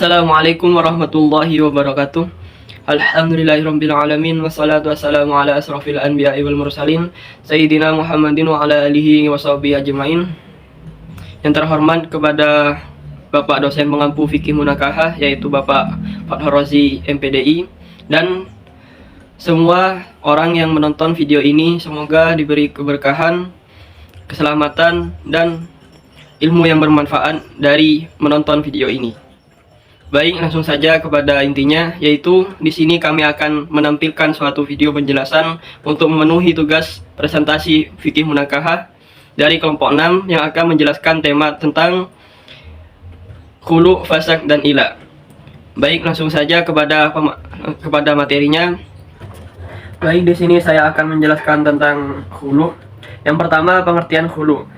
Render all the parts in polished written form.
Assalamualaikum warahmatullahi wabarakatuh. Alhamdulillahirabbil alamin wassalatu wassalamu ala asrofil anbiya'i wal mursalin sayyidina Muhammadin wa ala alihi washabihi ajmain. Yang terhormat kepada Bapak dosen pengampu fikih munakahah yaitu Bapak Fathur Razi MPDI, dan semua orang yang menonton video ini semoga diberi keberkahan, keselamatan dan ilmu yang bermanfaat dari menonton video ini. Baik, langsung saja kepada intinya, yaitu di sini kami akan menampilkan suatu video penjelasan untuk memenuhi tugas presentasi fikih munakahah dari kelompok 6 yang akan menjelaskan tema tentang khulu, fasak dan ila. Baik, langsung saja kepada materinya. Baik, di sini saya akan menjelaskan tentang khulu. Yang pertama, pengertian khulu.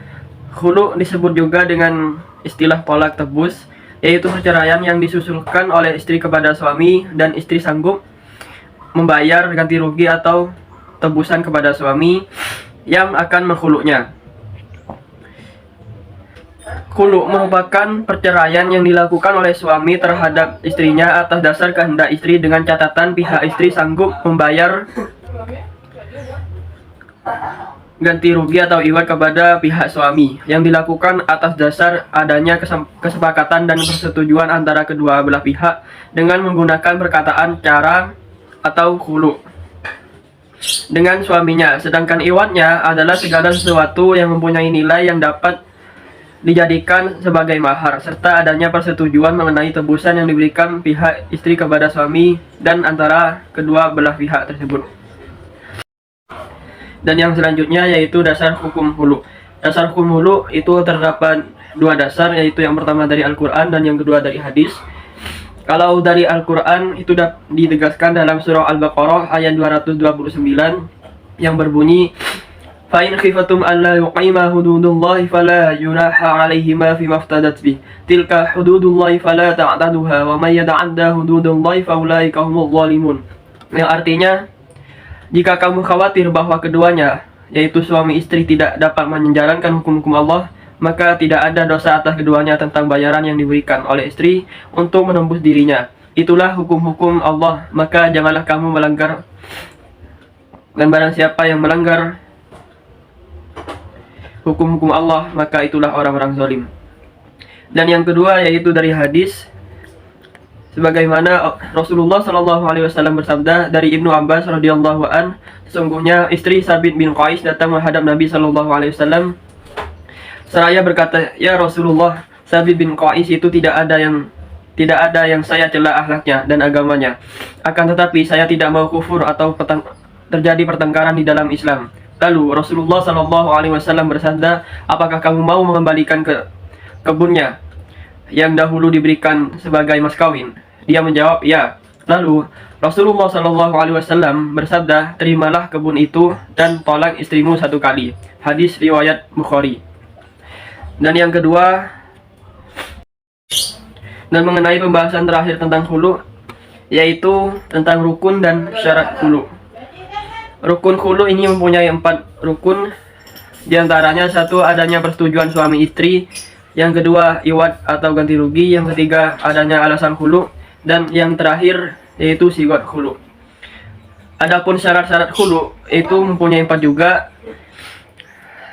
Khulu disebut juga dengan istilah tolak tebus, yaitu perceraian yang disusulkan oleh istri kepada suami dan istri sanggup membayar ganti rugi atau tebusan kepada suami yang akan mengkhuluknya. Khulu merupakan perceraian yang dilakukan oleh suami terhadap istrinya atas dasar kehendak istri dengan catatan pihak istri sanggup membayar ganti rugi atau iwat kepada pihak suami, yang dilakukan atas dasar adanya kesepakatan dan persetujuan antara kedua belah pihak dengan menggunakan perkataan cara atau khulu dengan suaminya. Sedangkan iwatnya adalah segala sesuatu yang mempunyai nilai yang dapat dijadikan sebagai mahar, serta adanya persetujuan mengenai tebusan yang diberikan pihak istri kepada suami dan antara kedua belah pihak tersebut. Dan yang selanjutnya yaitu dasar hukum hulu. Dasar hukum hulu itu terdapat dua dasar, yaitu yang pertama dari Al-Quran dan yang kedua dari hadis. Kalau dari Al-Quran itu ditegaskan dalam surah Al-Baqarah ayat 229 yang berbunyi, fa in khifatum alla yuqima hududullahi fala junaha alaihima fima iftadat bih tilka hududullahi fala ta'taduha wa may yata'adda hududallahi fa ulaika humudz zalimun. Yang artinya, jika kamu khawatir bahwa keduanya, yaitu suami istri, tidak dapat menjalankan hukum-hukum Allah, maka tidak ada dosa atas keduanya tentang bayaran yang diberikan oleh istri untuk menembus dirinya. Itulah hukum-hukum Allah, maka janganlah kamu melanggar. Dan barang siapa yang melanggar hukum-hukum Allah, maka itulah orang-orang zalim. Dan yang kedua yaitu dari hadis, sebagaimana Rasulullah SAW bersabda dari Ibnu Abbas radhiyallahu an, sesungguhnya istri Sabit bin Qais datang menghadap Nabi SAW seraya berkata, "Ya Rasulullah, Sabit bin Qais itu tidak ada yang saya cela akhlaknya dan agamanya. Akan tetapi saya tidak mau kufur atau terjadi pertengkaran di dalam Islam." Lalu Rasulullah SAW bersabda, "Apakah kamu mau mengembalikan ke kebunnya yang dahulu diberikan sebagai mas kawin?" Dia menjawab, "Ya." Lalu Rasulullah SAW bersabda, "Terimalah kebun itu dan tolak istrimu 1 kali." Hadis riwayat Bukhari. Dan yang kedua, dan mengenai pembahasan terakhir tentang khulu, yaitu tentang rukun dan syarat khulu. Rukun khulu ini mempunyai 4 rukun. Di antaranya, 1, adanya persetujuan suami istri. Yang kedua, iwat atau ganti rugi. Yang ketiga, adanya alasan khulu. Dan yang terakhir yaitu sigot khulu. Adapun syarat-syarat khulu itu mempunyai 4 juga.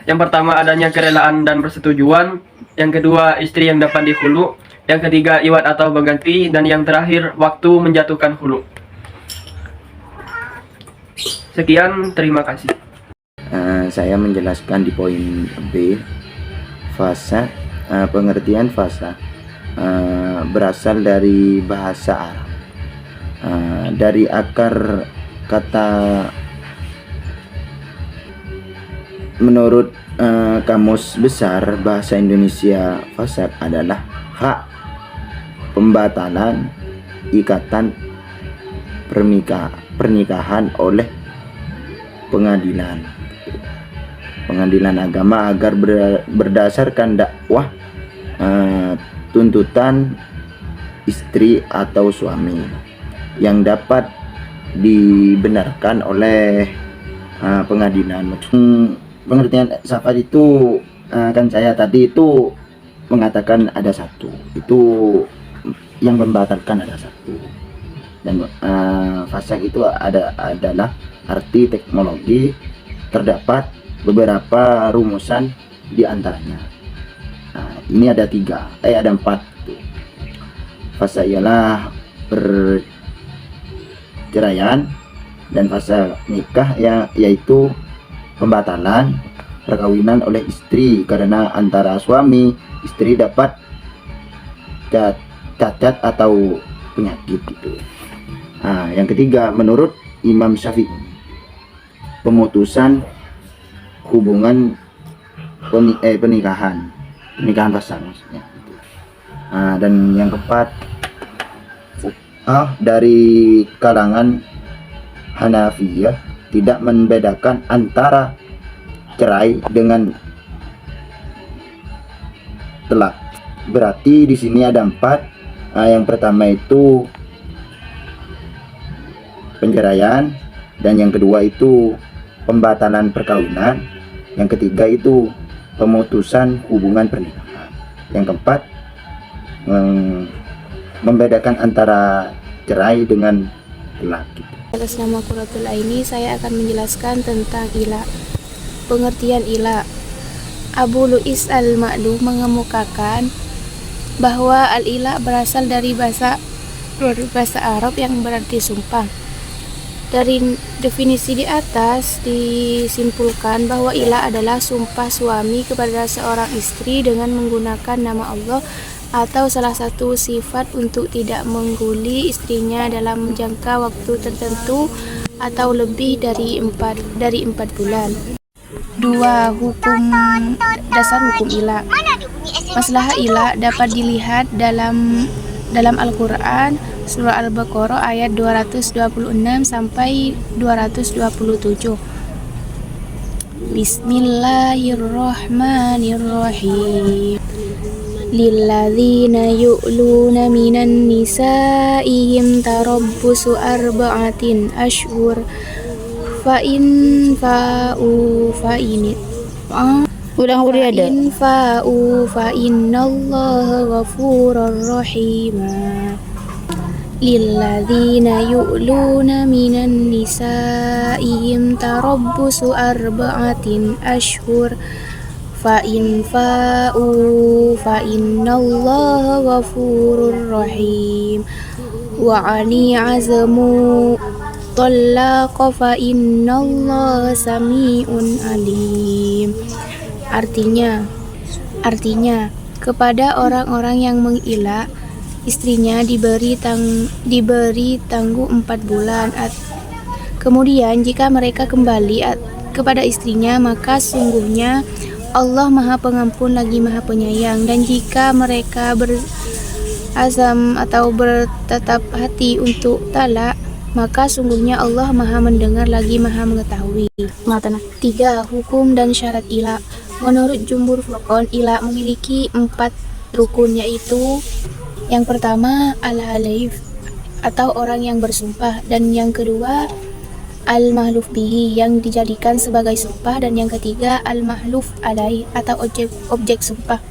Yang pertama, adanya kerelaan dan persetujuan. Yang kedua, istri yang dapat dikhulu. Yang ketiga, iwat atau pengganti. Dan yang terakhir, waktu menjatuhkan khulu. Sekian, terima kasih. Saya menjelaskan di poin B, fasa. Pengertian fasa berasal dari bahasa Arab, dari akar kata. Menurut Kamus Besar Bahasa Indonesia, fasad adalah hak pembatalan ikatan pernikahan oleh pengadilan agama agar berdasarkan dakwah tuntutan istri atau suami yang dapat dibenarkan oleh pengadilan. Pengertian syafat itu kan saya tadi itu mengatakan ada 1, itu yang membatalkan ada satu. Dan fasyak itu adalah arti teknologi, terdapat beberapa rumusan di antaranya. Nah, ini ada ada 4. Fasa ialah perceraian, dan fasa nikah yaitu pembatalan perkawinan oleh istri karena antara suami istri dapat cacat atau penyakit itu. Nah, yang ketiga menurut Imam Syafi'i, pemutusan hubungan pernikahan pasangan maksudnya. Nah, dan yang keempat dari kalangan Hanafiyah tidak membedakan antara cerai dengan talak. Berarti di sini ada 4. Yang pertama itu penceraian, dan yang kedua itu pembatalan perkawinan, yang ketiga itu pemutusan hubungan pernikahan, yang keempat membedakan antara cerai dengan talak. Atas nama Qurratul Aini, saya akan menjelaskan tentang ila. Pengertian ila. Abu Luis al-Ma'lu mengemukakan bahwa al-ila berasal dari bahasa Arab yang berarti sumpah. Dari definisi di atas disimpulkan bahwa ila adalah sumpah suami kepada seorang istri dengan menggunakan nama Allah atau salah satu sifat untuk tidak mengguli istrinya dalam jangka waktu tertentu atau lebih dari 4 bulan. 2. Dasar hukum ila. Masalah ila dapat dilihat dalam Al-Quran surah Al-Baqarah ayat 226 sampai 227. Bismillahirrahmanirrahim. Lilladzina yu'luna minan nisa'ihim tarabbusu arba'atin ashhur fa in fa'u fa innallaha ghafurur rahim. Lilladzina yu'luna minan nisa'ihim tarabbusu arba'atin ashhur fa in fa'u fa innallaha ghafurur rahim. Wa ani azmu talaqa fa innallaha sami'un alim. Artinya kepada orang-orang yang mengila istrinya diberi tangguh 4 bulan. Kemudian jika mereka kembali kepada istrinya, maka sungguhnya Allah Maha Pengampun lagi Maha Penyayang. Dan jika mereka berazam atau bertetap hati untuk talak, maka sungguhnya Allah Maha Mendengar lagi Maha Mengetahui. 3. Hukum dan syarat ila. Menurut jumhur fuqaha, ila memiliki 4 rukun, yaitu yang pertama al-halif atau orang yang bersumpah, dan yang kedua al-mahluf bihi yang dijadikan sebagai sumpah, dan yang ketiga al-mahluf alai atau objek sumpah.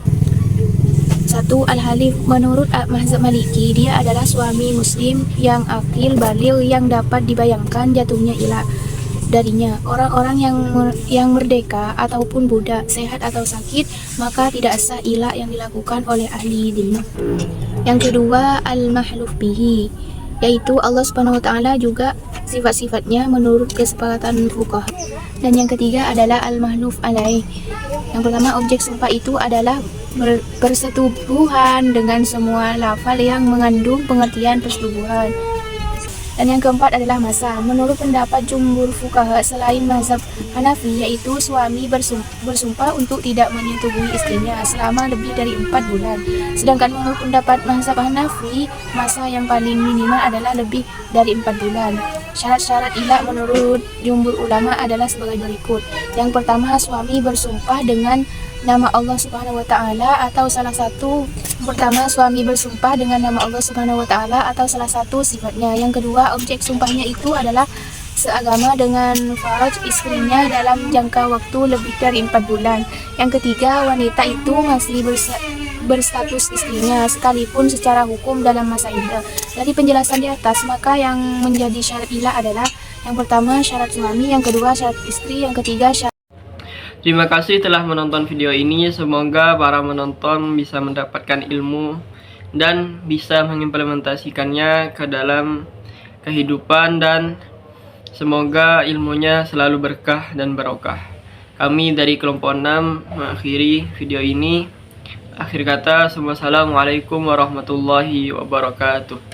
1. Al-halif. Menurut mazhab Maliki, dia adalah suami muslim yang akil baligh yang dapat dibayangkan jatuhnya ila darinya. Orang-orang yang merdeka ataupun budak, sehat atau sakit, maka tidak sah ila yang dilakukan oleh ahli dhimma. Yang kedua al-mahluf bihi, yaitu Allah Subhanahu wa taala juga sifat-sifatnya menurut kesepakatan fuqaha. Dan yang ketiga adalah al-mahluf alaih. Yang pertama, objek sumpah itu adalah persetubuhan dengan semua lafal yang mengandung pengertian persetubuhan. Dan yang keempat adalah masa. Menurut pendapat jumhur fuqaha selain mazhab Hanafi, yaitu suami bersumpah untuk tidak menyetubuhi istrinya selama lebih dari 4 bulan. Sedangkan menurut pendapat mazhab Hanafi, masa yang paling minimal adalah lebih dari 4 bulan. Syarat-syarat ila menurut jumhur ulama adalah sebagai berikut. Yang pertama, suami bersumpah dengan nama Allah Subhanahu wa taala atau salah satu sifatnya. Yang kedua, objek sumpahnya itu adalah seagama dengan faraj istrinya dalam jangka waktu lebih dari 4 bulan. Yang ketiga, wanita itu masih berstatus istrinya, sekalipun secara hukum dalam masa iddah. Dari penjelasan di atas, maka yang menjadi syarat ilah adalah yang pertama syarat suami, yang kedua syarat istri, yang ketiga syarat. Terima kasih telah menonton video ini. Semoga para menonton bisa mendapatkan ilmu dan bisa mengimplementasikannya ke dalam kehidupan, dan semoga ilmunya selalu berkah dan barokah. Kami dari kelompok 6 mengakhiri video ini. Akhir kata, wassalamualaikum warahmatullahi wabarakatuh.